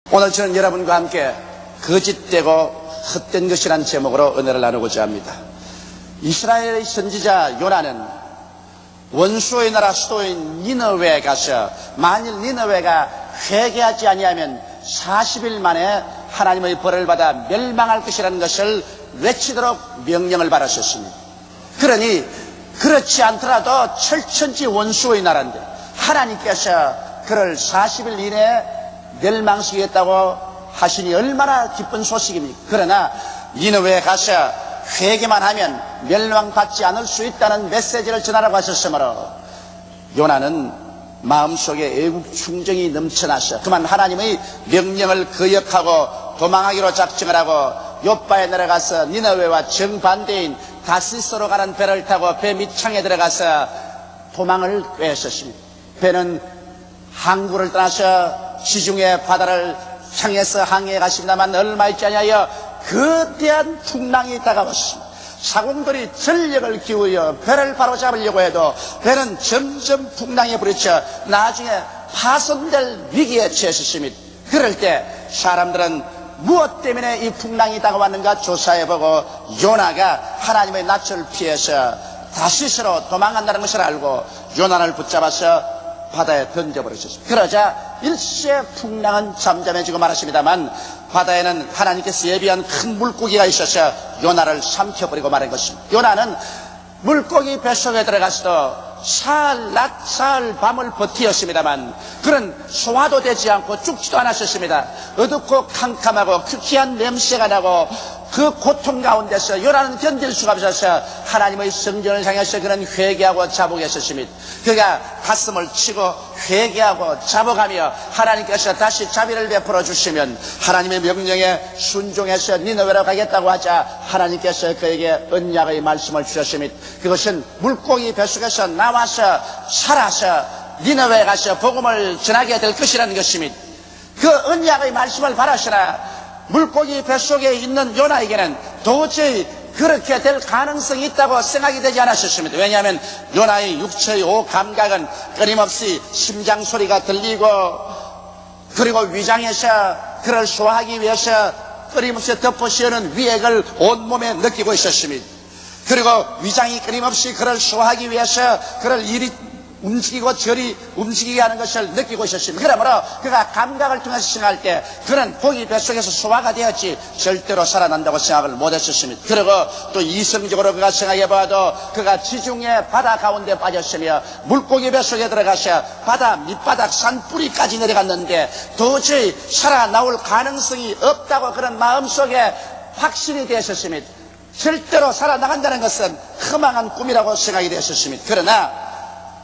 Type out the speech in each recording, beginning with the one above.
오늘 저는 여러분과 함께 거짓되고 헛된 것이라는 제목으로 은혜를 나누고자 합니다. 이스라엘의 선지자 요나는 원수의 나라 수도인 니느웨에 가서 만일 니느웨가 회개하지 아니하면 40일 만에 하나님의 벌을 받아 멸망할 것이라는 것을 외치도록 명령을 받으셨습니다. 그러니 그렇지 않더라도 철천지 원수의 나라인데 하나님께서 그를 40일 이내에 멸망시키겠다고 하시니 얼마나 기쁜 소식입니까? 그러나 니느웨에 가서 회개만 하면 멸망받지 않을 수 있다는 메시지를 전하라고 하셨으므로 요나는 마음속에 애국 충정이 넘쳐나서 그만 하나님의 명령을 거역하고 도망하기로 작정을 하고 욥바에 내려가서 니느웨와 정반대인 다시스로 가는 배를 타고 배 밑창에 들어가서 도망을 꾀했었습니다. 배는 항구를 떠나서 지중해 바다를 향해서 항해해 갔습니다만 얼마 있지 아니하여 거대한 풍랑이 다가왔습니다. 사공들이 전력을 기울여 배를 바로잡으려고 해도 배는 점점 풍랑에 부딪혀 나중에 파손될 위기에 처했습니다. 그럴 때 사람들은 무엇 때문에 이 풍랑이 다가왔는가 조사해보고 요나가 하나님의 낯을 피해서 다시스로 도망간다는 것을 알고 요나를 붙잡아서 바다에 던져버리셨습니다. 그러자 일시에 풍랑은 잠잠해지고 말았습니다만 바다에는 하나님께서 예비한 큰 물고기가 있어서 요나를 삼켜버리고 말한 것입니다. 요나는 물고기 뱃속에 들어가서도 사흘 낮 사흘 밤을 버티었습니다만 그런 소화도 되지 않고 죽지도 않았었습니다. 어둡고 캄캄하고 큐키한 냄새가 나고 그 고통 가운데서 요나는 견딜 수가 없어서 하나님의 성전을 향해서 그는 회개하고 자복했었습니다. 그가 가슴을 치고 회개하고 자복하며 하나님께서 다시 자비를 베풀어 주시면 하나님의 명령에 순종해서 니느웨로 가겠다고 하자 하나님께서 그에게 언약의 말씀을 주셨습니다. 그것은 물고기 뱃속에서 나와서 살아서 니느웨에 가서 복음을 전하게 될 것이라는 것입니다. 그 언약의 말씀을 바라시나 물고기 뱃속에 있는 요나에게는 도저히 그렇게 될 가능성이 있다고 생각이 되지 않았었습니다. 왜냐하면 요나의 육체의 오감각은 끊임없이 심장 소리가 들리고 그리고 위장에서 그를 소화하기 위해서 끊임없이 덮어씌우는 위액을 온몸에 느끼고 있었습니다. 그리고 위장이 끊임없이 그를 소화하기 위해서 그를 이리 움직이고 저리 움직이게 하는 것을 느끼고 있었습니다. 그러므로 그가 감각을 통해서 생각할 때 그는 고기 뱃속에서 소화가 되었지 절대로 살아난다고 생각을 못했었습니다. 그리고 또 이성적으로 그가 생각해봐도 그가 지중해 바다 가운데 빠졌으며 물고기 뱃속에 들어가서 바다 밑바닥 산뿌리까지 내려갔는데 도저히 살아나올 가능성이 없다고 그런 마음속에 확신이 되었습니다. 절대로 살아나간다는 것은 허망한 꿈이라고 생각이 되었습니다. 그러나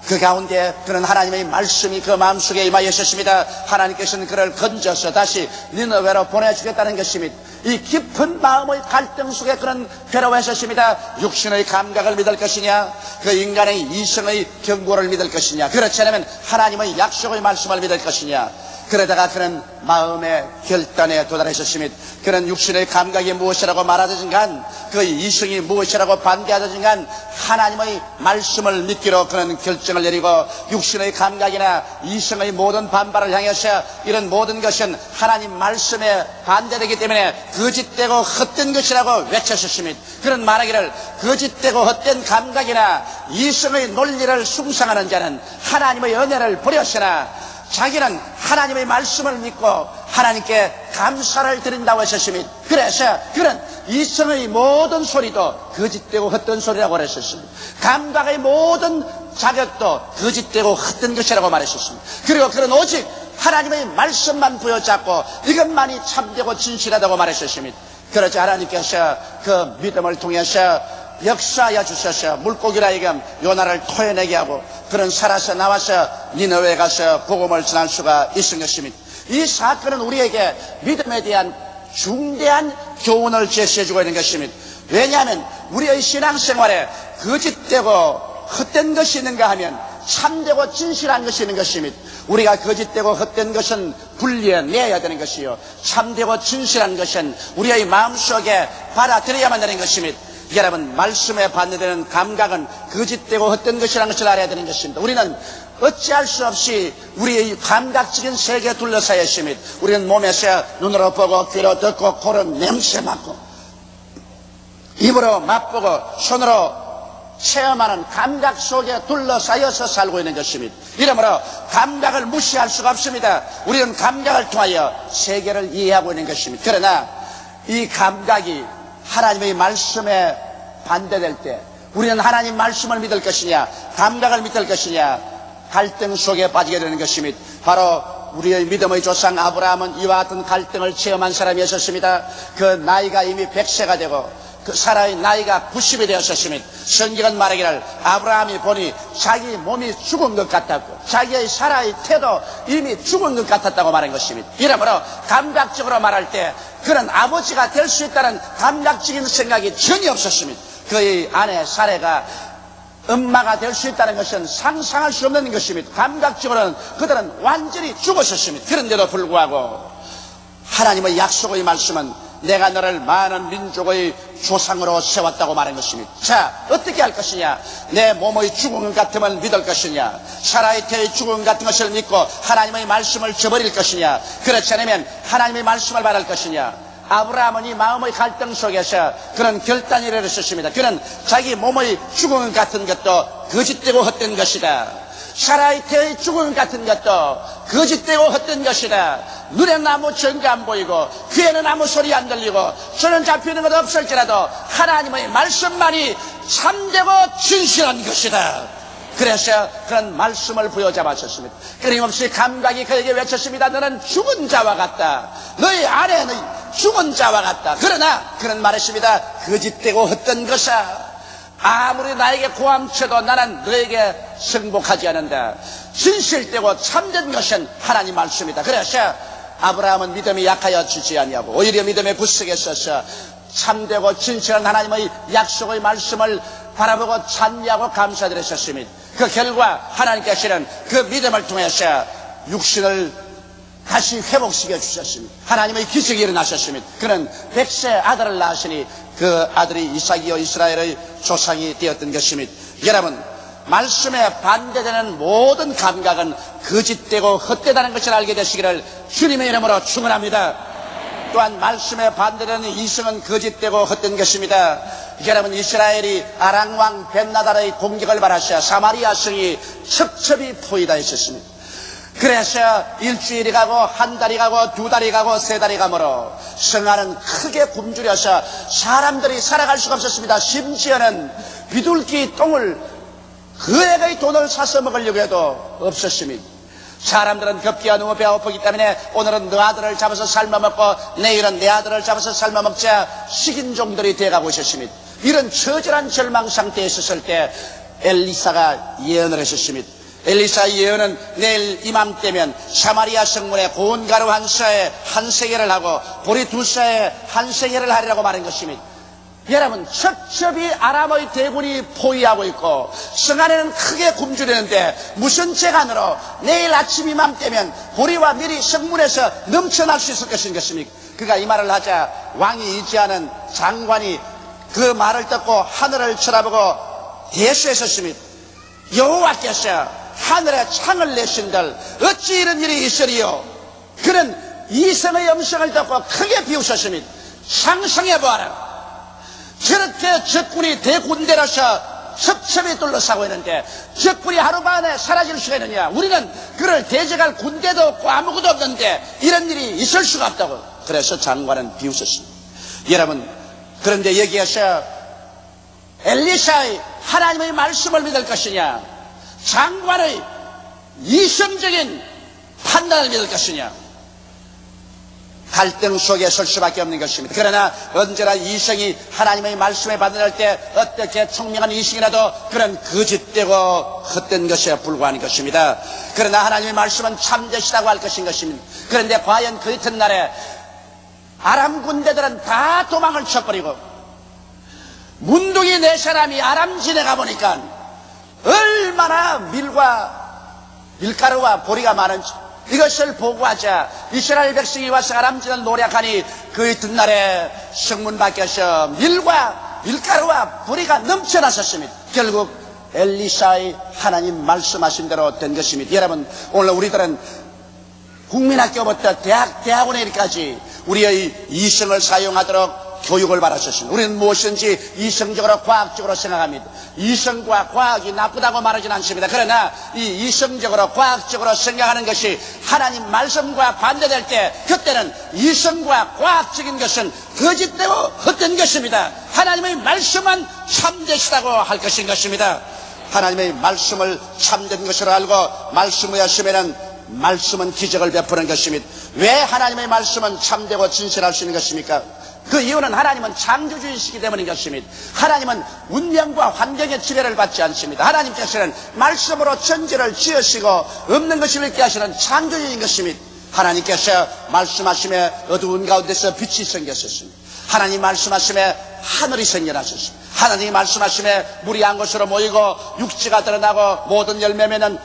그 가운데 그런 하나님의 말씀이 그 마음속에 임하였습니다. 하나님께서는 그를 건져서 다시 니느웨로 보내주겠다는 것입니다. 이 깊은 마음의 갈등 속에 그런 괴로워했었습니다. 육신의 감각을 믿을 것이냐 그 인간의 이성의 경고를 믿을 것이냐 그렇지 않으면 하나님의 약속의 말씀을 믿을 것이냐 그러다가 그는 마음의 결단에 도달했었습니다. 그는 육신의 감각이 무엇이라고 말하든간 그 이성이 무엇이라고 반대하든간 하나님의 말씀을 믿기로 그는 결정을 내리고 육신의 감각이나 이성의 모든 반발을 향해서 이런 모든 것은 하나님 말씀에 반대되기 때문에 거짓되고 헛된 것이라고 외쳤습니다. 그는 말하기를 거짓되고 헛된 감각이나 이성의 논리를 숭상하는 자는 하나님의 은혜를 버렸으나 자기는 하나님의 말씀을 믿고 하나님께 감사를 드린다고 했었습니다. 그래서 그는 이성의 모든 소리도 거짓되고 헛된 소리라고 했었습니다. 감각의 모든 자격도 거짓되고 헛된 것이라고 말했었습니다. 그리고 그는 오직 하나님의 말씀만 부여잡고 이것만이 참되고 진실하다고 말했었습니다. 그러자 하나님께서 그 믿음을 통해서 역사하여 주셔서 물고기라 하여금 요나를 토해내게 하고 그는 살아서 나와서 니느웨에 가서 복음을 전할 수가 있은 것입니다. 이 사건은 우리에게 믿음에 대한 중대한 교훈을 제시해주고 있는 것입니다. 왜냐하면 우리의 신앙생활에 거짓되고 헛된 것이 있는가 하면 참되고 진실한 것이 있는 것입니다. 우리가 거짓되고 헛된 것은 분리해내야 되는 것이요 참되고 진실한 것은 우리의 마음속에 받아들여야만 되는 것입니다. 여러분 말씀에 반대되는 감각은 거짓되고 헛된 것이라는 것을 알아야 되는 것입니다. 우리는 어찌할 수 없이 우리의 감각적인 세계에 둘러싸여 있으며 우리는 몸에서 눈으로 보고 귀로 듣고 코로 냄새 맡고 입으로 맛보고 손으로 체험하는 감각 속에 둘러싸여서 살고 있는 것입니다. 이러므로 감각을 무시할 수가 없습니다. 우리는 감각을 통하여 세계를 이해하고 있는 것입니다. 그러나 이 감각이 하나님의 말씀에 반대될 때 우리는 하나님 말씀을 믿을 것이냐 감각을 믿을 것이냐 갈등 속에 빠지게 되는 것입니다. 바로 우리의 믿음의 조상 아브라함은 이와 같은 갈등을 체험한 사람이었습니다. 그 나이가 이미 100세가 되고 그 사라의 나이가 90이 되었었습니다. 성경은 말하기를 아브라함이 보니 자기 몸이 죽은 것 같았고 자기의 사라의 태도 이미 죽은 것 같았다고 말한 것입니다. 이러므로 감각적으로 말할 때 그는 아버지가 될 수 있다는 감각적인 생각이 전혀 없었습니다. 그의 아내 사라가 엄마가 될 수 있다는 것은 상상할 수 없는 것입니다. 감각적으로는 그들은 완전히 죽었었습니다. 그런데도 불구하고 하나님의 약속의 말씀은 내가 너를 많은 민족의 조상으로 세웠다고 말한 것입니다. 자, 어떻게 할 것이냐? 내 몸의 죽음 같음을 믿을 것이냐? 사라의 태의 죽음 같은 것을 믿고 하나님의 말씀을 저버릴 것이냐? 그렇지 않으면 하나님의 말씀을 바랄 것이냐? 아브라함은 이 마음의 갈등 속에서 그런 결단을 내렸습니다. 그는 자기 몸의 죽음 같은 것도 거짓되고 헛된 것이다. 사라의 태의 죽음 같은 것도 거짓되고 헛된 것이다. 눈에는 아무 증거 안 보이고 귀에는 아무 소리 안 들리고 손은 잡히는 것 없을지라도 하나님의 말씀만이 참되고 진실한 것이다. 그래서 그런 말씀을 부여잡았습니다. 끊임없이 감각이 그에게 외쳤습니다. 너는 죽은 자와 같다. 너희 아내는 죽은 자와 같다. 그러나 그는 말했습니다. 거짓되고 헛된 것이다. 아무리 나에게 고함쳐도 나는 너에게 승복하지 않는다. 진실되고 참된 것은 하나님 말씀이다. 그래서 아브라함은 믿음이 약하여지지 아니하고 오히려 믿음의 구석에 서서 참되고 진실한 하나님의 약속의 말씀을 바라보고 찬미하고 감사드렸습니다. 그 결과 하나님께서는 그 믿음을 통해서 육신을 다시 회복시켜 주셨습니다. 하나님의 기적이 일어나셨습니다. 그는 100세 아들을 낳으시니 그 아들이 이삭이요 이스라엘의 조상이 되었던 것입니다. 여러분, 말씀에 반대되는 모든 감각은 거짓되고 헛되다는 것을 알게 되시기를 주님의 이름으로 축원합니다. 또한 말씀에 반대되는 이성은 거짓되고 헛된 것입니다. 여러분, 이스라엘이 아랑왕 벤나달의 공격을 받았어 사마리아 성이 첩첩이 포위되어 있었습니다. 그래서 일주일이 가고 한 달이 가고 두 달이 가고 세 달이 가므로 성 안은 크게 굶주려서 사람들이 살아갈 수가 없었습니다. 심지어는 비둘기 똥을 그액의 돈을 사서 먹으려고 해도 없었습니다. 사람들은 급기야 너무 배고프기 때문에 오늘은 너 아들을 잡아서 삶아먹고 내일은 내 아들을 잡아서 삶아먹자 식인종들이 돼가고 있었습니다. 이런 처절한 절망 상태에 있었을 때 엘리사가 예언을 했었습니다. 엘리사 예언은 내일 이맘때면 사마리아 성문에 고운 가루 한 사에 한 세겔을 하고 보리 두 사에 한 세겔을 하리라고 말한 것입니다. 여러분, 첩첩이 아람의 대군이 포위하고 있고 성 안에는 크게 굶주리는데 무슨 재간으로 내일 아침 이맘때면 보리와 밀이 성문에서 넘쳐날 수 있을 것입니까? 그가 이 말을 하자 왕이 이지하는 장관이 그 말을 듣고 하늘을 쳐다보고 대수했었습니다. 여호와께서 하늘에 창을 내신들 어찌 이런 일이 있으리요? 그는 이성의 음성을 듣고 크게 비웃었습니다. 상상해보아라. 저렇게 적군이 대군대라서 첩첩이 둘러싸고 있는데 적군이 하루만에 사라질 수가 있느냐? 우리는 그를 대적할 군대도 없고 아무것도 없는데 이런 일이 있을 수가 없다고. 그래서 장관은 비웃었습니다. 여러분, 그런데 여기에서 엘리사의 하나님의 말씀을 믿을 것이냐, 장관의 이성적인 판단을 믿을 것이냐, 갈등 속에 설 수밖에 없는 것입니다. 그러나 언제나 이성이 하나님의 말씀에 반응할 때 어떻게 총명한 이성이라도 그런 거짓되고 헛된 것에 불과한 것입니다. 그러나 하나님의 말씀은 참되시다고 할 것인 것입니다. 그런데 과연 그 이튿날에 아람 군대들은 다 도망을 쳐버리고 문둥이 네 사람이 아람 진에 가보니까 얼마나 밀가루와 보리가 많은지 이것을 보고하자 이스라엘 백성이 와서 아람진을 노력하니 그 이튿날에 성문 밖에서 밀과 밀가루와 보리가 넘쳐났었습니다. 결국 엘리샤의 하나님 말씀하신 대로 된 것입니다. 여러분, 오늘 우리들은 국민학교부터 대학원에까지 우리의 이성을 사용하도록 교육을 받았었습니다. 우리는 무엇인지 이성적으로 과학적으로 생각합니다. 이성과 과학이 나쁘다고 말하지는 않습니다. 그러나 이 이성적으로 과학적으로 생각하는 것이 하나님 말씀과 반대될 때 그때는 이성과 과학적인 것은 거짓되고 헛된 것입니다. 하나님의 말씀은 참되시다고 할 것인 것입니다. 하나님의 말씀을 참된 것으로 알고 말씀을 하시면은 말씀은 기적을 베푸는 것입니다. 왜 하나님의 말씀은 참되고 진실할 수 있는 것입니까? 그 이유는 하나님은 창조주이시기 때문인 것입니다. 하나님은 운명과 환경의 지배를 받지 않습니다. 하나님께서는 말씀으로 천지를 지으시고 없는 것을 있게 하시는 창조주인 것입니다. 하나님께서 말씀하심에 어두운 가운데서 빛이 생겼었습니다. 하나님 말씀하심에 하늘이 생겨났었습니다. 하나님 말씀하심에 물이 한 곳으로 모이고 육지가 드러나고 모든 열매 맺는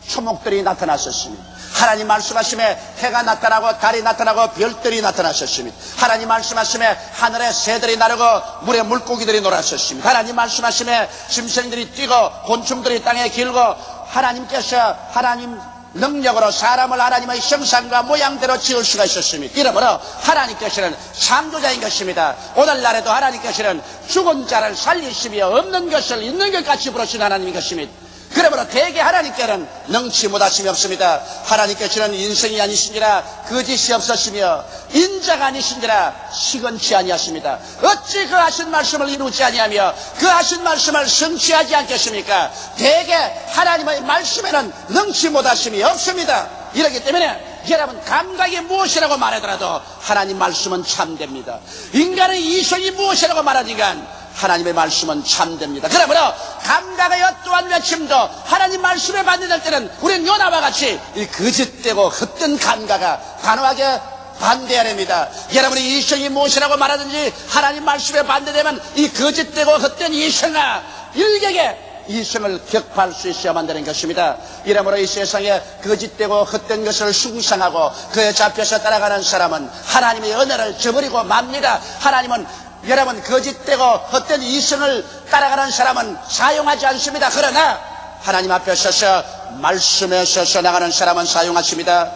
초목들이 나타났었습니다. 하나님 말씀하심에 해가 나타나고 달이 나타나고 별들이 나타났었습니다. 하나님 말씀하심에 하늘에 새들이 나르고 물에 물고기들이 놀았었습니다. 하나님 말씀하심에 짐승들이 뛰고 곤충들이 땅에 길고 하나님께서 하나님 능력으로 사람을 하나님의 형상과 모양대로 지을 수가 있었습니다. 이러므로 하나님께서는 창조자인 것입니다. 오늘날에도 하나님께서는 죽은 자를 살리시며 없는 것을 있는 것 같이 부르신 하나님인 것입니다. 그러므로 대개 하나님께는 능치 못하심이 없습니다. 하나님께서는 인생이 아니신지라 거짓이 없으시며 인자가 아니신지라 시건치 아니하십니다. 어찌 그 하신 말씀을 이루지 아니하며 그 하신 말씀을 성취하지 않겠습니까? 대개 하나님의 말씀에는 능치 못하심이 없습니다. 이렇기 때문에 여러분, 감각이 무엇이라고 말하더라도 하나님 말씀은 참됩니다. 인간의 이성이 무엇이라고 말하니까 하나님의 말씀은 참됩니다. 그러므로 감각의 어떠한 외침도 하나님 말씀에 반대될 때는 우리는 요나와 같이 이 거짓되고 헛된 감각을 단호하게 반대해야 됩니다. 여러분이 이성이 무엇이라고 말하든지 하나님 말씀에 반대되면 이 거짓되고 헛된 이성아 일격에 이성을 격파할 수 있어야만 되는 것입니다. 이러므로 이 세상에 거짓되고 헛된 것을 숭상하고 그에 잡혀서 따라가는 사람은 하나님의 은혜를 저버리고 맙니다. 하나님은 여러분 거짓되고 헛된 이성을 따라가는 사람은 사용하지 않습니다. 그러나 하나님 앞에 서서 말씀에 서서 나가는 사람은 사용하십니다.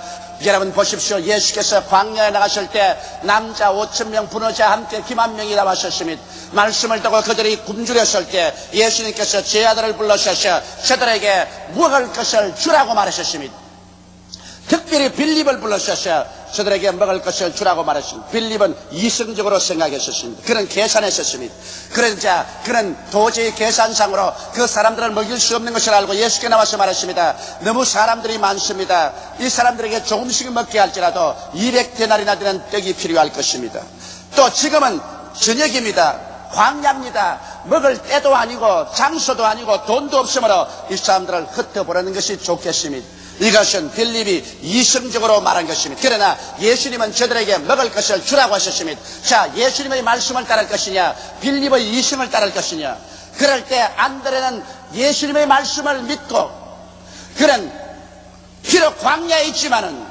여러분 보십시오. 예수께서 광야에 나가실 때 남자 5,000명 분노자 함께 기만 명이 나왔었습니다. 말씀을 듣고 그들이 굶주렸을 때 예수님께서 제 아들을 불러셔서 저들에게 먹을 것을 주라고 말하셨습니다. 특별히 빌립을 불러셔서 저들에게 먹을 것을 주라고 말했습니다. 빌립은 이성적으로 생각했었습니다. 그는 계산했었습니다. 그러자 그는 도저히 계산상으로 그 사람들을 먹일 수 없는 것을 알고 예수께 나와서 말했습니다. 너무 사람들이 많습니다. 이 사람들에게 조금씩 먹게 할지라도 200데나리나 되는 떡이 필요할 것입니다. 또 지금은 저녁입니다. 광야입니다. 먹을 때도 아니고 장소도 아니고 돈도 없으므로 이 사람들을 흩어보내는 것이 좋겠습니다. 이것은 빌립이 이성적으로 말한 것입니다. 그러나 예수님은 저들에게 먹을 것을 주라고 하셨습니다. 자, 예수님의 말씀을 따를 것이냐 빌립의 이성을 따를 것이냐. 그럴 때 안드레는 예수님의 말씀을 믿고 그는 비록 광야에 있지만은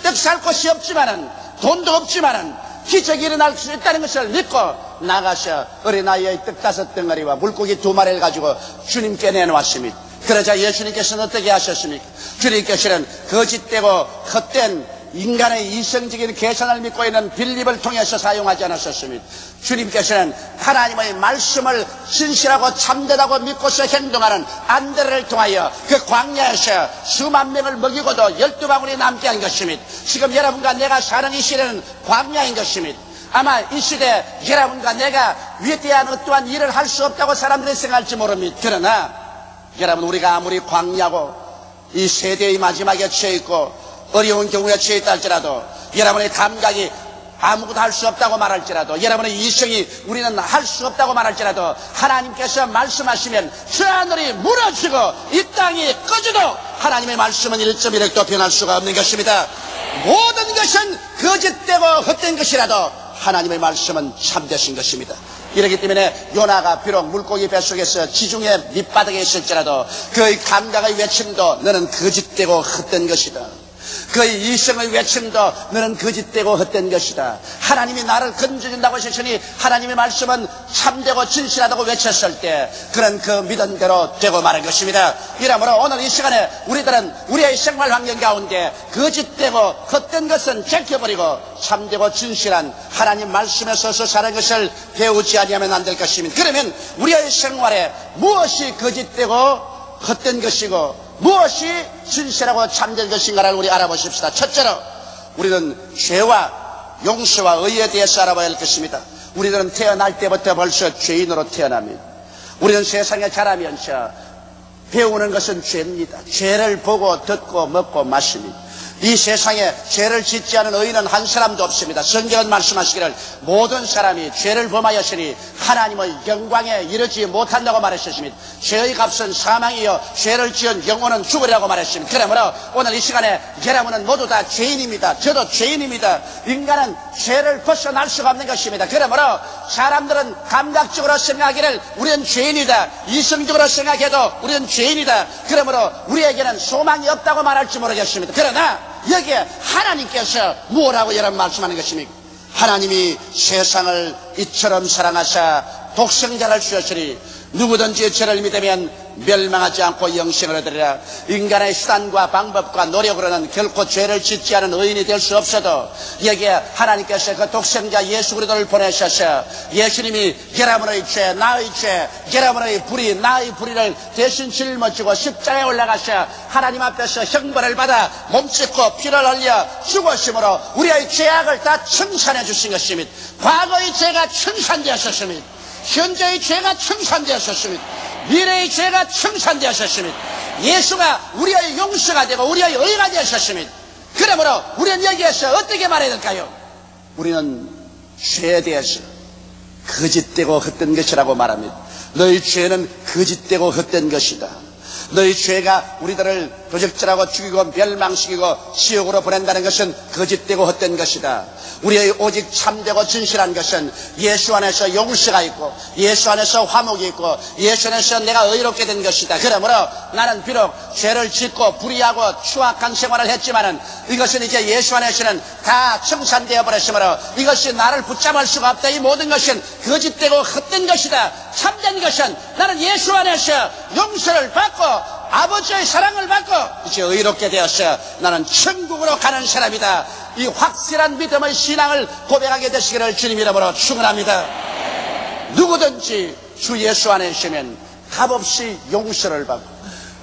떡 살 곳이 없지만은 돈도 없지만은 기적이 일어날 수 있다는 것을 믿고 나가서 어린아이의 떡 5덩어리와 물고기 2마리를 가지고 주님께 내놓았습니다. 그러자 예수님께서는 어떻게 하셨습니까? 주님께서는 거짓되고 헛된 인간의 이성적인 계산을 믿고 있는 빌립을 통해서 사용하지 않았었습니다. 주님께서는 하나님의 말씀을 진실하고 참되다고 믿고서 행동하는 안드레를 통하여 그 광야에서 수만 명을 먹이고도 12방울이 남게 한 것입니다. 지금 여러분과 내가 사는 이 시대는 광야인 것입니다. 아마 이 시대 여러분과 내가 위대한 어떠한 일을 할 수 없다고 사람들이 생각할지 모릅니다. 그러나 여러분, 우리가 아무리 광야고 이 세대의 마지막에 처해있고 어려운 경우에 처해있다 할지라도 여러분의 감각이 아무것도 할 수 없다고 말할지라도 여러분의 이성이 우리는 할 수 없다고 말할지라도 하나님께서 말씀하시면 저 하늘이 무너지고 이 땅이 꺼져도 하나님의 말씀은 1.1획도 변할 수가 없는 것입니다. 모든 것은 거짓되고 헛된 것이라도 하나님의 말씀은 참되신 것입니다. 이렇기 때문에 요나가 비록 물고기 뱃속에서 지중해 밑바닥에 있을지라도 그의 감각의 외침도 너는 거짓되고 헛된 것이다. 그의 이생의 외침도 너는 거짓되고 헛된 것이다. 하나님이 나를 건져준다고 하셨으니 하나님의 말씀은 참되고 진실하다고 외쳤을 때 그는 그 믿은 대로 되고 마는 것입니다. 이러므로 오늘 이 시간에 우리들은 우리의 생활 환경 가운데 거짓되고 헛된 것은 제껴버리고 참되고 진실한 하나님 말씀에 서서 사는 것을 배우지 아니하면 안 될 것입니다. 그러면 우리의 생활에 무엇이 거짓되고 헛된 것이고 무엇이 진실하고 참된 것인가를 우리 알아보십시다. 첫째로 우리는 죄와 용서와 의에 대해서 알아봐야 할 것입니다. 우리들은 태어날 때부터 벌써 죄인으로 태어납니다. 우리는 세상에 자라면서 배우는 것은 죄입니다. 죄를 보고 듣고 먹고 마십니다. 이 세상에 죄를 짓지 않은 의인은 한 사람도 없습니다. 성경은 말씀하시기를 모든 사람이 죄를 범하였으니 하나님의 영광에 이르지 못한다고 말하셨습니다. 죄의 값은 사망이요 죄를 지은 영혼은 죽으리라고 말했습니다. 그러므로 오늘 이 시간에 여러분은 모두 다 죄인입니다. 저도 죄인입니다. 인간은 죄를 벗어날 수가 없는 것입니다. 그러므로 사람들은 감각적으로 생각하기를 우리는 죄인이다, 이성적으로 생각해도 우리는 죄인이다. 그러므로 우리에게는 소망이 없다고 말할지 모르겠습니다. 그러나 여기에 하나님께서 무엇라고 여러분 말씀하는 것입니까? 하나님이 세상을 이처럼 사랑하사 독생자를 주셨으니 누구든지 저를 믿으면 멸망하지 않고 영생을 얻으리라. 인간의 수단과 방법과 노력으로는 결코 죄를 짓지 않은 의인이 될 수 없어도 여기에 하나님께서 그 독생자 예수 그리스도를 보내셔서 예수님이 여러분의 죄, 나의 죄, 여러분의 불의, 나의 불의를 대신 짊어지고 십자가에 올라가셔 하나님 앞에서 형벌을 받아 몸짓고 피를 흘려 죽으심으로 우리의 죄악을 다 청산해 주신 것입니다. 과거의 죄가 청산되었습니다. 현재의 죄가 청산되었습니다. 미래의 죄가 청산되었습니다. 예수가 우리의 용서가 되고 우리의 의가 되었습니다. 그러므로 우리는 여기에서 어떻게 말해야 될까요? 우리는 죄에 대해서 거짓되고 헛된 것이라고 말합니다. 너희 죄는 거짓되고 헛된 것이다. 너희 죄가 우리들을 도적질하고 죽이고 멸망시키고 지옥으로 보낸다는 것은 거짓되고 헛된 것이다. 우리의 오직 참되고 진실한 것은 예수 안에서 용서가 있고 예수 안에서 화목이 있고 예수 안에서 내가 의롭게 된 것이다. 그러므로 나는 비록 죄를 짓고 불의하고 추악한 생활을 했지만은 이것은 이제 예수 안에서는 다 청산되어 버렸으므로 이것이 나를 붙잡을 수가 없다. 이 모든 것은 거짓되고 헛된 것이다. 참된 것은 나는 예수 안에서 용서를 받고 아버지의 사랑을 받고 이제 의롭게 되었어 나는 천국으로 가는 사람이다. 이 확실한 믿음의 신앙을 고백하게 되시기를 주님 이름으로 축원합니다. 누구든지 주 예수 안에 있으면 값없이 용서를 받고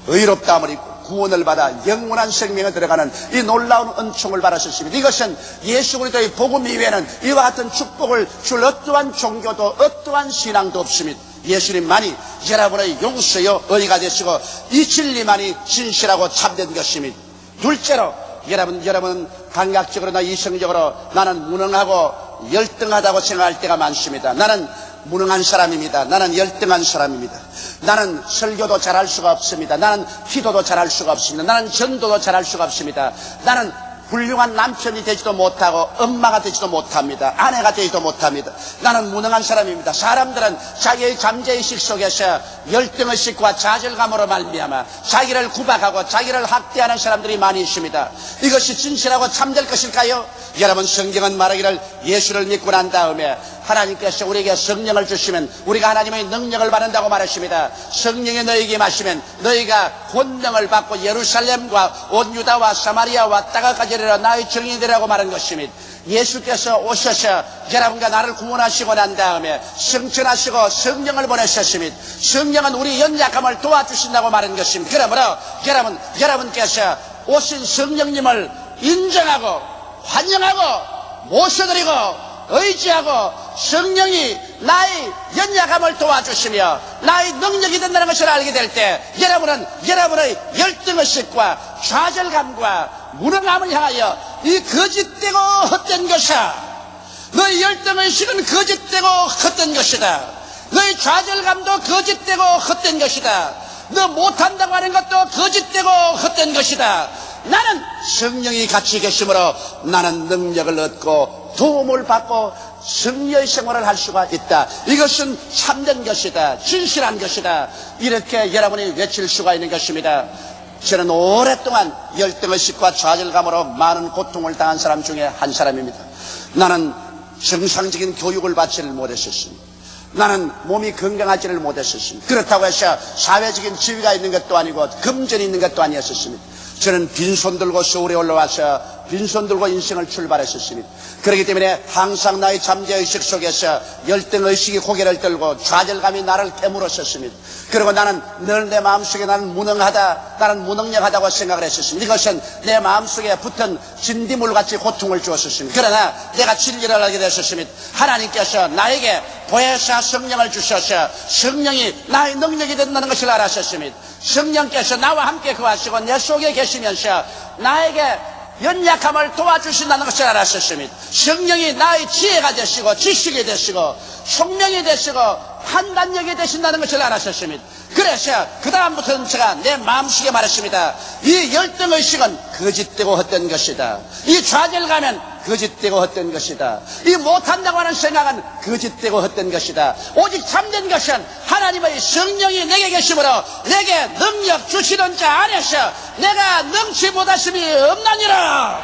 의롭다함을 입고 구원을 받아 영원한 생명에 들어가는 이 놀라운 은총을 받으셨습니다. 이것은 예수 그리스도의 복음 이외에는 이와 같은 축복을 줄 어떠한 종교도 어떠한 신앙도 없습니다. 예수님만이 여러분의 용서요 의가 되시고 이 진리만이 진실하고 참된 것입니다. 둘째로 여러분 감각적으로나 이성적으로 나는 무능하고 열등하다고 생각할 때가 많습니다. 나는 무능한 사람입니다. 나는 열등한 사람입니다. 나는 설교도 잘할 수가 없습니다. 나는 기도도 잘할 수가 없습니다. 나는 전도도 잘할 수가 없습니다. 나는 훌륭한 남편이 되지도 못하고 엄마가 되지도 못합니다. 아내가 되지도 못합니다. 나는 무능한 사람입니다. 사람들은 자기의 잠재의식 속에서 열등의식과 좌절감으로 말미암아 자기를 구박하고 자기를 학대하는 사람들이 많이 있습니다. 이것이 진실하고 참될 것일까요? 여러분 성경은 말하기를 예수를 믿고 난 다음에 하나님께서 우리에게 성령을 주시면 우리가 하나님의 능력을 받는다고 말했습니다. 성령이 너희에게 마시면 너희가 권능을 받고 예루살렘과 온 유다와 사마리아 왔다가까지 이르러 나의 증인이 되라고 말한 것입니다. 예수께서 오셔서 여러분과 나를 구원하시고 난 다음에 성천하시고 성령을 보내셨습니다. 성령은 우리 연약함을 도와주신다고 말한 것입니다. 그러므로 여러분께서 오신 성령님을 인정하고 환영하고 모셔드리고 의지하고 성령이 나의 연약함을 도와주시며 나의 능력이 된다는 것을 알게 될 때 여러분의 열등의식과 좌절감과 무능함을 향하여 이 거짓되고 헛된 것이야. 너의 열등의식은 거짓되고 헛된 것이다. 너의 좌절감도 거짓되고 헛된 것이다. 너 못한다고 하는 것도 거짓되고 헛된 것이다. 나는 성령이 같이 계심으로 나는 능력을 얻고 도움을 받고 승리의 생활을 할 수가 있다. 이것은 참된 것이다. 진실한 것이다. 이렇게 여러분이 외칠 수가 있는 것입니다. 저는 오랫동안 열등의식과 좌절감으로 많은 고통을 당한 사람 중에 한 사람입니다. 나는 정상적인 교육을 받지를 못했었습니다. 나는 몸이 건강하지를 못했었습니다. 그렇다고 해서 사회적인 지위가 있는 것도 아니고 금전이 있는 것도 아니었습니다. 저는 빈손 들고 서울에 올라와서 빈손 들고 인생을 출발했었습니다. 그렇기 때문에 항상 나의 잠재의식 속에서 열등의식이 고개를 들고 좌절감이 나를 깨물었었습니다. 그리고 나는 늘 내 마음속에 나는 무능하다, 나는 무능력하다고 생각을 했었습니다. 이것은 내 마음속에 붙은 진디물같이 고통을 주었었습니다. 그러나 내가 진리를 알게 됐었습니다. 하나님께서 나에게 보혜사 성령을 주셔서 성령이 나의 능력이 된다는 것을 알았었습니다. 성령께서 나와 함께 거하시고 내 속에 계시면서 나에게 연약함을 도와주신다는 것을 알았었습니다. 성령이 나의 지혜가 되시고 지식이 되시고 총명이 되시고 판단력이 되신다는 것을 알았었습니다. 그래서 그 다음부터는 제가 내 마음속에 말했습니다. 이 열등의식은 거짓되고 헛된 것이다. 이 좌절감은 거짓되고 헛된 것이다. 이 못한다고 하는 생각은 거짓되고 헛된 것이다. 오직 참된 것은 하나님의 성령이 내게 계심으로 내게 능력 주시는 자 안에서 내가 능치 못하심이 없나니라.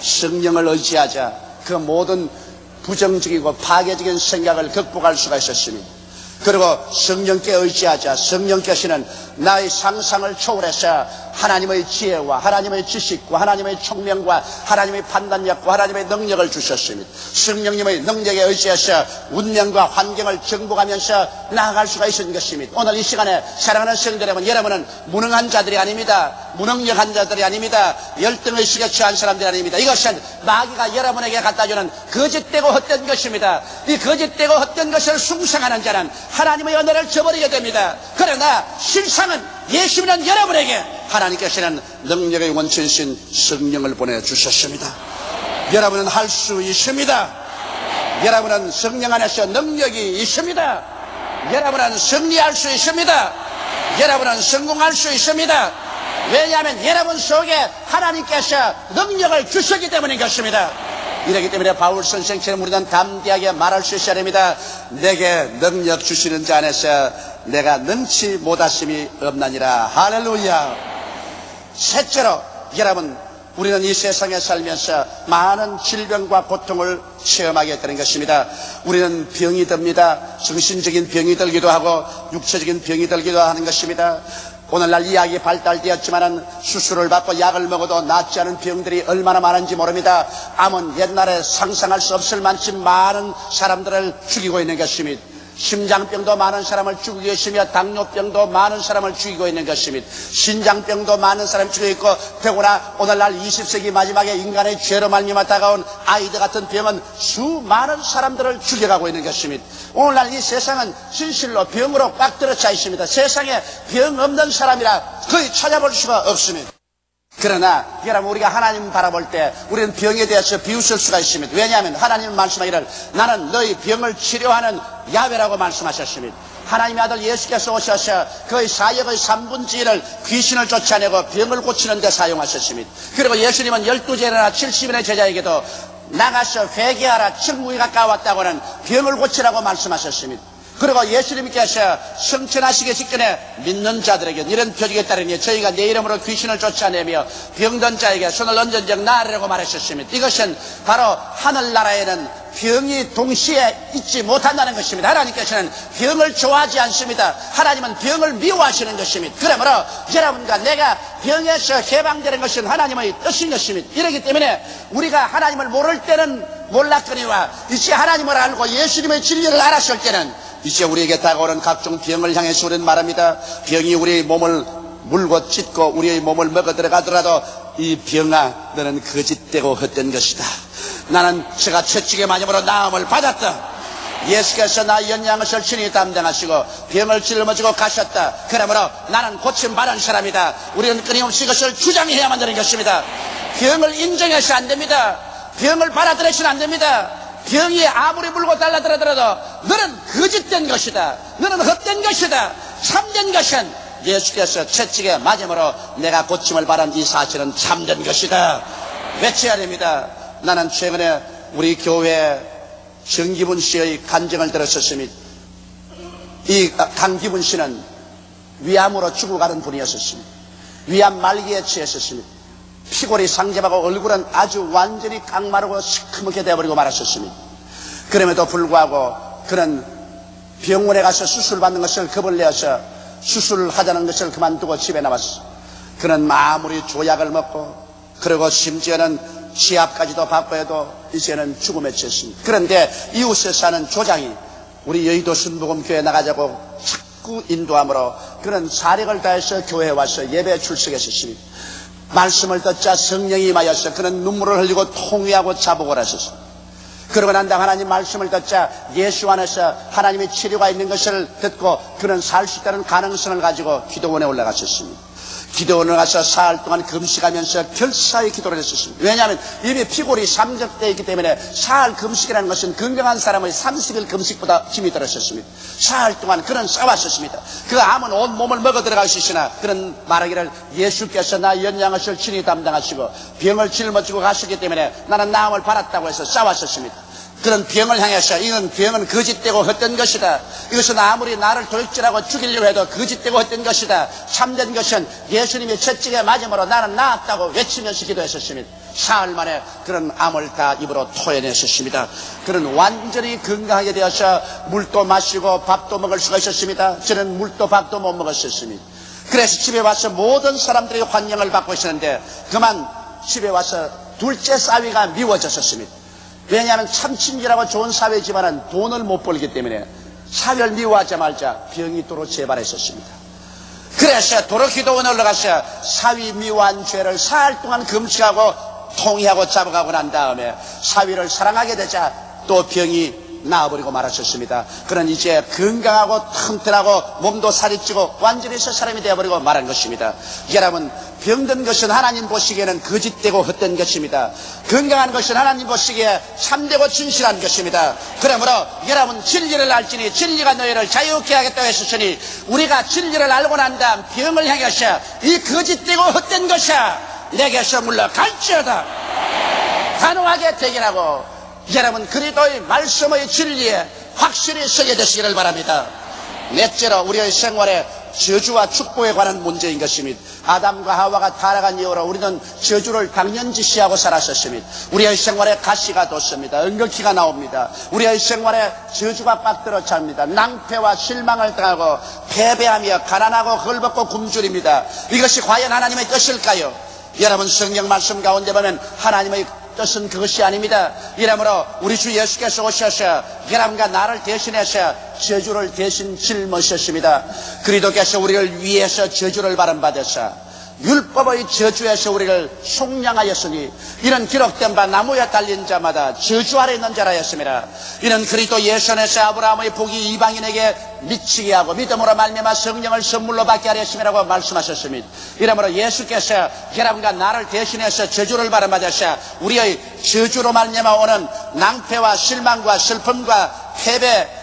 성령을 의지하자 그 모든 부정적이고 파괴적인 생각을 극복할 수가 있었습니다. 그리고 성령께 의지하자 성령께서는 나의 상상을 초월해서 하나님의 지혜와 하나님의 지식과 하나님의 총명과 하나님의 판단력과 하나님의 능력을 주셨습니다. 성령님의 능력에 의지해서 운명과 환경을 정복하면서 나아갈 수가 있는 것입니다. 오늘 이 시간에 사랑하는 성도 여러분, 여러분은 무능한 자들이 아닙니다. 무능력한 자들이 아닙니다. 열등의식에 처한 사람들이 아닙니다. 이것은 마귀가 여러분에게 갖다주는 거짓되고 헛된 것입니다. 이 거짓되고 헛된 것을 숭상하는 자는 하나님의 은혜를 저버리게 됩니다. 그러나 실상은 예수님은 여러분에게 하나님께서는 능력의 원천이신 성령을 보내주셨습니다. 여러분은 할 수 있습니다. 여러분은 성령 안에서 능력이 있습니다. 여러분은 승리할 수 있습니다. 여러분은 성공할 수 있습니다. 왜냐하면 여러분 속에 하나님께서 능력을 주셨기 때문인 것입니다. 이렇기 때문에 바울 선생처럼 우리는 담대하게 말할 수 있어야 됩니다. 내게 능력 주시는 자 안에서 내가 능치 못하심이 없나니라. 할렐루야. 셋째로 여러분, 우리는 이 세상에 살면서 많은 질병과 고통을 체험하게 되는 것입니다. 우리는 병이 듭니다. 정신적인 병이 들기도 하고 육체적인 병이 들기도 하는 것입니다. 오늘날 의학이 발달되었지만 수술을 받고 약을 먹어도 낫지 않은 병들이 얼마나 많은지 모릅니다. 암은 옛날에 상상할 수 없을 만큼 많은 사람들을 죽이고 있는 것입니다. 심장병도 많은 사람을 죽이고 계시며 당뇨병도 많은 사람을 죽이고 있는 것입니다. 신장병도 많은 사람을 죽이고 있고 더구나 오늘날 20세기 마지막에 인간의 죄로 말미암아 다가온 아이들 같은 병은 수많은 사람들을 죽여가고 있는 것입니다. 오늘날 이 세상은 진실로 병으로 꽉 들어차 있습니다. 세상에 병 없는 사람이라 거의 찾아볼 수가 없습니다. 그러나 여러분, 우리가 하나님 바라볼 때 우리는 병에 대해서 비웃을 수가 있습니다. 왜냐하면 하나님은 말씀하기를 나는 너희 병을 치료하는 야훼라고 말씀하셨습니다. 하나님의 아들 예수께서 오셔서 그의 사역의 3분의 1을 귀신을 쫓아내고 병을 고치는 데 사용하셨습니다. 그리고 예수님은 12제자나 70인의 제자에게도 나가서 회개하라, 천국이 가까웠다고는 병을 고치라고 말씀하셨습니다. 그리고 예수님께서 성천하시기 직전에 믿는 자들에게 이런 표적에 따르니 저희가 내 이름으로 귀신을 쫓아내며 병든 자에게 손을 얹은즉 나으리라고 말하셨습니다. 이것은 바로 하늘나라에는 병이 동시에 있지 못한다는 것입니다. 하나님께서는 병을 좋아하지 않습니다. 하나님은 병을 미워하시는 것입니다. 그러므로 여러분과 내가 병에서 해방되는 것은 하나님의 뜻인 것입니다. 이렇기 때문에 우리가 하나님을 모를 때는 몰랐거니와 이제 하나님을 알고 예수님의 진리를 알았을 때는 이제 우리에게 다가오는 각종 병을 향해서 우리는 말합니다. 병이 우리의 몸을 물고 찢고 우리의 몸을 먹어 들어가더라도 이 병아, 너는 거짓되고 헛된 것이다. 나는 제가 채찍에 맞음으로 나음을 받았다. 예수께서 나의 연양을 친히 담당하시고 병을 짊어지고 가셨다. 그러므로 나는 고침받은 사람이다. 우리는 끊임없이 이것을 주장해야만 되는 것입니다. 병을 인정해서 안 됩니다. 병을 받아들여서는 안 됩니다. 병이 아무리 물고 달라들어도 너는 거짓된 것이다. 너는 헛된 것이다. 참된 것은 예수께서 채찍에 맞음으로 내가 고침을 받은 이 사실은 참된 것이다. 외쳐야 됩니다. 나는 최근에 우리 교회 정기분 씨의 간증을 들었었습니다. 이 강기분 씨는 위암으로 죽어가는 분이었습니다. 위암 말기에 취했습니다. 피골이 상접하고 얼굴은 아주 완전히 깡마르고 시커멓게 되어버리고 말았습니다. 그럼에도 불구하고 그는 병원에 가서 수술받는 것을 겁을 내어서 수술하자는 것을 그만두고 집에 남았어. 그는 아무리 조약을 먹고 그리고 심지어는 치압까지도 받고 해도 이제는 죽음에 처했습니다. 그런데 이웃에 사는 조장이 우리 여의도 순복음교회에 나가자고 자꾸 인도함으로 그는 사력을 다해서 교회에 와서 예배에 출석했습니다. 말씀을 듣자 성령이 임하여서 그는 눈물을 흘리고 통회하고 자복을 하셨습니다. 그러고 난 다음 하나님 말씀을 듣자 예수 안에서 하나님의 치료가 있는 것을 듣고 그는 살 수 있다는 가능성을 가지고 기도원에 올라갔었습니다. 기도원을 가서 사흘 동안 금식하면서 결사의 기도를 했었습니다. 왜냐하면 이미 피골이 삼적되어 있기 때문에 사흘 금식이라는 것은 건강한 사람의 30일 금식보다 힘이 들었었습니다. 사흘 동안 그는 싸웠었습니다. 그 암은 온 몸을 먹어 들어갈 수 있으나 그는 말하기를 예수께서 나 연양하실 친히 담당하시고 병을 짊어지고 가셨기 때문에 나는 나음을 받았다고 해서 싸웠었습니다. 그런 병을 향해서 이건 병은 거짓되고 헛된 것이다. 이것은 아무리 나를 도둑질하고 죽이려고 해도 거짓되고 헛된 것이다. 참된 것은 예수님이 채찍에 맞음으로 나는 나았다고 외치면서 기도했었습니다. 사흘 만에 그런 암을 다 입으로 토해냈었습니다. 그는 완전히 건강하게 되어서 물도 마시고 밥도 먹을 수가 있었습니다. 저는 물도 밥도 못 먹었었습니다. 그래서 집에 와서 모든 사람들이 환영을 받고 있었는데 그만 집에 와서 둘째 사위가 미워졌었습니다. 왜냐하면 참 친절하고 좋은 사회지만은 돈을 못 벌기 때문에 사위를 미워하자마자 병이 도로 재발했었습니다. 그래서 도로 기도원에 올라가서 사위 미워한 죄를 사흘 동안 금식하고 통회하고 잡아가고 난 다음에 사위를 사랑하게 되자 또 병이 나아버리고 말았었습니다. 그는 이제 건강하고 튼튼하고 몸도 살이 찌고 완전히 새 사람이 되어버리고 말한 것입니다. 여러분, 병든 것은 하나님 보시기에는 거짓되고 헛된 것입니다. 건강한 것은 하나님 보시기에 참되고 진실한 것입니다. 그러므로 여러분 진리를 알지니 진리가 너희를 자유케 하겠다고 했으니 우리가 진리를 알고 난 다음 병을 향해서 이 거짓되고 헛된 것이야 내게서 물러갈지어다 단호하게 대결하고 여러분 그리스도의 말씀의 진리에 확실히 서게 되시기를 바랍니다. 넷째로 우리의 생활에 저주와 축복에 관한 문제인 것입니다. 아담과 하와가 타락한 이후로 우리는 저주를 당연지시하고 살았었습니다. 우리의 생활에 가시가 돋습니다. 응급기가 나옵니다. 우리의 생활에 저주가 빡들어 찹니다. 낭패와 실망을 당하고 패배하며 가난하고 헐벗고 굶주립니다. 이것이 과연 하나님의 뜻일까요? 여러분 성경 말씀 가운데 보면 하나님의 뜻은 그것이 아닙니다. 이러므로 우리 주 예수께서 오셔서 여러분과 나를 대신해서 저주를 대신 짊으셨습니다. 그리스도께서 우리를 위해서 저주를 받으사 율법의 저주에서 우리를 속량하였으니 이는 기록된 바 나무에 달린 자마다 저주 아래 있는 자라 했습니다. 이는 그리스도 예수 안에서 아브라함의 복이 이방인에게 미치게 하고 믿음으로 말미암아 성령을 선물로 받게 하려 했음이라고 말씀하셨습니다. 이러므로 예수께서 여러분과 나를 대신해서 저주를 받으사 우리의 저주로 말미암아 오는 낭패와 실망과 슬픔과 패배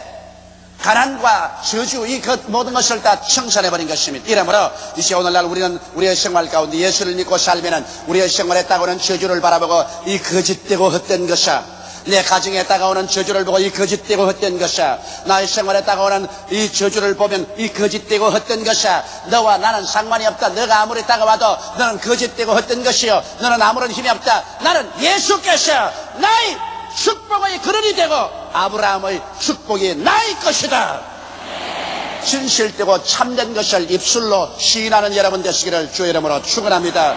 가난과 저주 이 모든 것을 다 청산해버린 것입니다. 이러므로 이제 오늘날 우리는 우리의 생활 가운데 예수를 믿고 살면은 우리의 생활에 따라오는 저주를 바라보고 이 거짓되고 헛된 것이야 내 가정에 다가오는 저주를 보고 이 거짓되고 헛된 것이야 나의 생활에 다가오는 이 저주를 보면 이 거짓되고 헛된 것이야 너와 나는 상관이 없다 너가 아무리 다가와도 너는 거짓되고 헛된 것이요 너는 아무런 힘이 없다 나는 예수께서 나의 축복의 근원이 되고 아브라함의 축복이 나의 것이다. 진실되고 참된 것을 입술로 시인하는 여러분 되시기를 주의 이름으로 축원합니다.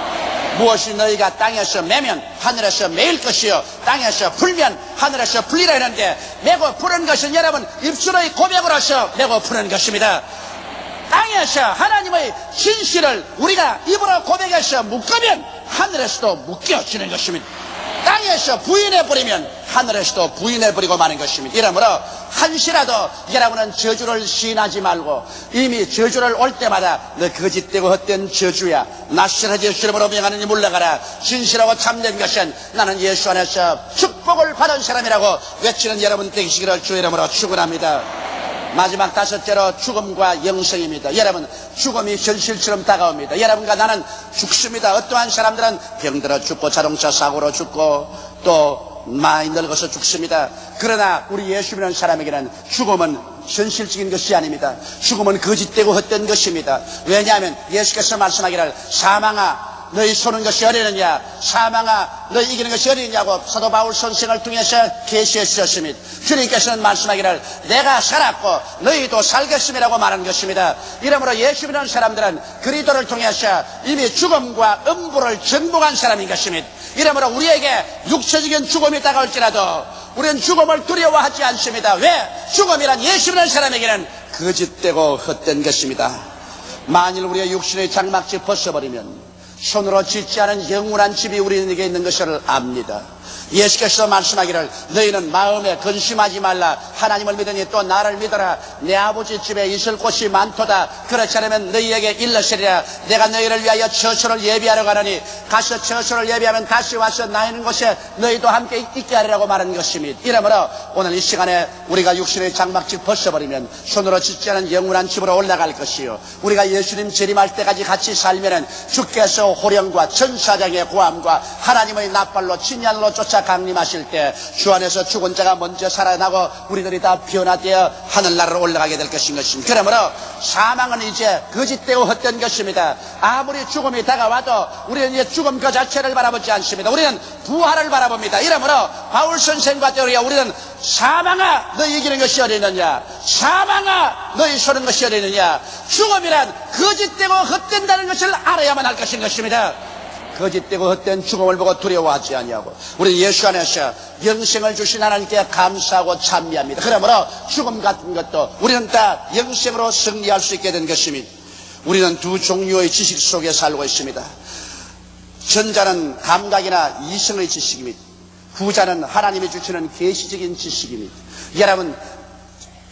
무엇이 너희가 땅에서 매면 하늘에서 매일 것이요 땅에서 풀면 하늘에서 풀리라 했는데 매고 푸는 것은 여러분 입술의 고백으로서 매고 푸는 것입니다. 땅에서 하나님의 진실을 우리가 입으로 고백해서 묶으면 하늘에서도 묶여지는 것입니다. 땅에서 부인해버리면 하늘에서도 부인해버리고 마는 것입니다. 이러므로 한시라도 여러분은 저주를 시인하지 말고 이미 저주를 올 때마다 너 거짓되고 헛된 저주야 나시라지 예수님으로 명하느니 물러가라 진실하고 참된 것은 나는 예수 안에서 축복을 받은 사람이라고 외치는 여러분 되시기를 주의 이름으로 축원합니다. 마지막 다섯째로 죽음과 영생입니다. 여러분 죽음이 현실처럼 다가옵니다. 여러분과 나는 죽습니다. 어떠한 사람들은 병들어 죽고 자동차 사고로 죽고 또 많이 늙어서 죽습니다. 그러나 우리 예수 믿는 사람에게는 죽음은 현실적인 것이 아닙니다. 죽음은 거짓되고 헛된 것입니다. 왜냐하면 예수께서 말씀하기를 사망아 너희 쏘는 것이 어리느냐, 사망아 너희 이기는 것이 어리느냐고 사도 바울 선생을 통해서 계시해 주셨습니다. 주님께서는 말씀하기를 내가 살았고 너희도 살겠음이라고 말한 것입니다. 이러므로 예수 믿는 사람들은 그리스도를 통해서 이미 죽음과 음부를 정복한 사람인 것입니다. 이러므로 우리에게 육체적인 죽음이 다가올지라도 우리는 죽음을 두려워하지 않습니다. 왜? 죽음이란 예수 믿는 사람에게는 거짓되고 헛된 것입니다. 만일 우리의 육신의 장막지 벗어버리면 손으로 짓지 않은 영원한 집이 우리에게 있는 것을 압니다. 예수께서 말씀하기를 너희는 마음에 근심하지 말라. 하나님을 믿으니 또 나를 믿어라. 내 아버지 집에 있을 곳이 많도다. 그렇지 않으면 너희에게 일러시리라. 내가 너희를 위하여 처소를 예비하러 가느니 가서 처소를 예비하면 다시 와서 나 있는 곳에 너희도 함께 있게 하리라고 말한 것입니다. 이러므로 오늘 이 시간에 우리가 육신의 장막지 벗어버리면 손으로 짓지 않은 영원한 집으로 올라갈 것이요, 우리가 예수님 재림할 때까지 같이 살면은 주께서 호령과 천사장의 고함과 하나님의 납발로 진야로 쫓아 강림하실 때 주 안에서 죽은 자가 먼저 살아나고 우리들이 다 변화되어 하늘나라로 올라가게 될 것인 것입니다. 그러므로 사망은 이제 거짓되고 헛된 것입니다. 아무리 죽음이 다가와도 우리는 이제 죽음 그 자체를 바라보지 않습니다. 우리는 부활을 바라봅니다. 이러므로 바울 선생과 때우리야 우리는 사망아 너희 이기는 것이 어디느냐, 사망아 너희 쏘는 것이 어디느냐. 죽음이란 거짓되고 헛된다는 것을 알아야만 할 것인 것입니다. 거짓되고 헛된 죽음을 보고 두려워하지 아니하고 우리 예수 안에서 영생을 주신 하나님께 감사하고 찬미합니다. 그러므로 죽음 같은 것도 우리는 다 영생으로 승리할 수 있게 된 것입니다. 우리는 두 종류의 지식 속에 살고 있습니다. 전자는 감각이나 이성의 지식입니다. 후자는 하나님이 주시는 계시적인 지식입니다. 여러분,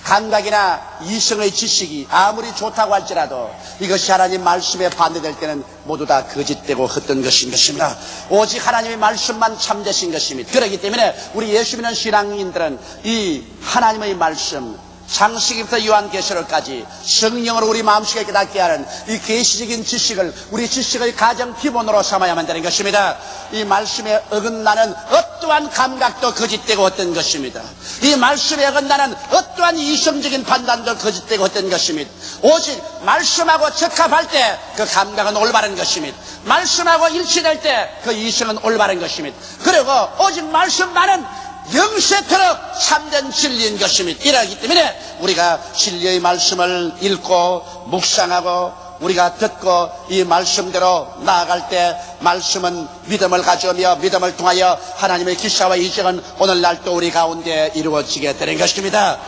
감각이나 이성의 지식이 아무리 좋다고 할지라도 이것이 하나님 말씀에 반대될 때는 모두 다 거짓되고 헛된 것인 것입니다. 오직 하나님의 말씀만 참되신 것입니다. 그렇기 때문에 우리 예수 믿는 신앙인들은 이 하나님의 말씀, 창세기부터 요한계시록까지 성령으로 우리 마음속에 깨닫게 하는 이 계시적인 지식을 우리 지식의 가장 기본으로 삼아야만 되는 것입니다. 이 말씀에 어긋나는 어떠한 감각도 거짓되고 헛된 것입니다. 이 말씀에 어긋나는 어떠한 이성적인 판단도 거짓되고 헛된 것입니다. 오직 말씀하고 적합할 때 그 감각은 올바른 것입니다. 말씀하고 일치될 때 그 이성은 올바른 것입니다. 그리고 오직 말씀만은 영세토록 참된 진리인 것입니다. 이러기 때문에 우리가 진리의 말씀을 읽고 묵상하고 우리가 듣고 이 말씀대로 나아갈 때 말씀은 믿음을 가져오며 믿음을 통하여 하나님의 기사와 이적은 오늘날 또 우리 가운데 이루어지게 되는 것입니다.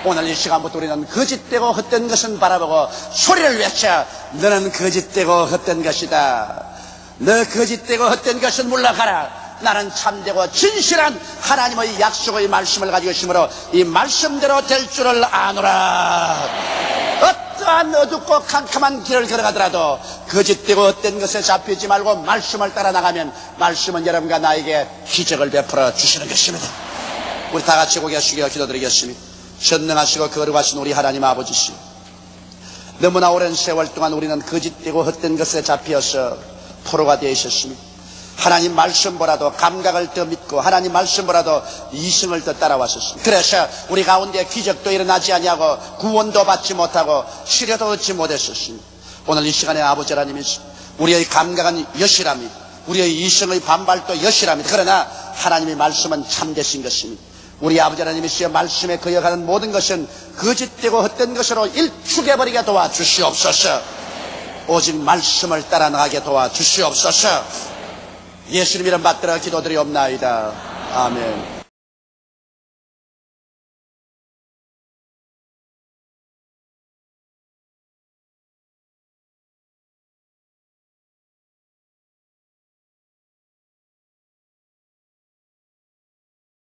오늘 이 시간부터 우리는 거짓되고 헛된 것은 바라보고 소리를 외쳐 너는 거짓되고 헛된 것이다. 너 거짓되고 헛된 것은 물러가라. 나는 참되고 진실한 하나님의 약속의 말씀을 가지고 있으므로 이 말씀대로 될 줄을 아노라. 어떠한 어둡고 캄캄한 길을 걸어가더라도 거짓되고 헛된 것에 잡히지 말고 말씀을 따라 나가면 말씀은 여러분과 나에게 기적을 베풀어 주시는 것입니다. 우리 다 같이 고개 숙여 기도드리겠습니다. 전능하시고 거룩하신 우리 하나님 아버지시오, 너무나 오랜 세월 동안 우리는 거짓되고 헛된 것에 잡혀서 포로가 되어 있었습니다. 하나님 말씀보다도 감각을 더 믿고 하나님 말씀보다도 이성을 더 따라왔었습니다. 그래서 우리 가운데 기적도 일어나지 아니하고 구원도 받지 못하고 치료도 얻지 못했었습니다. 오늘 이 시간에 아버지 하나님이 우리의 감각은 여실합니다. 우리의 이성의 반발도 여실합니다. 그러나 하나님의 말씀은 참되신 것입니다. 우리 아버지 하나님이시여 말씀에 거역하는 모든 것은 거짓되고 헛된 것으로 일축해버리게 도와주시옵소서. 오직 말씀을 따라 나가게 도와주시옵소서. 예수님 이름 받들어 기도드리옵나이다. 아멘.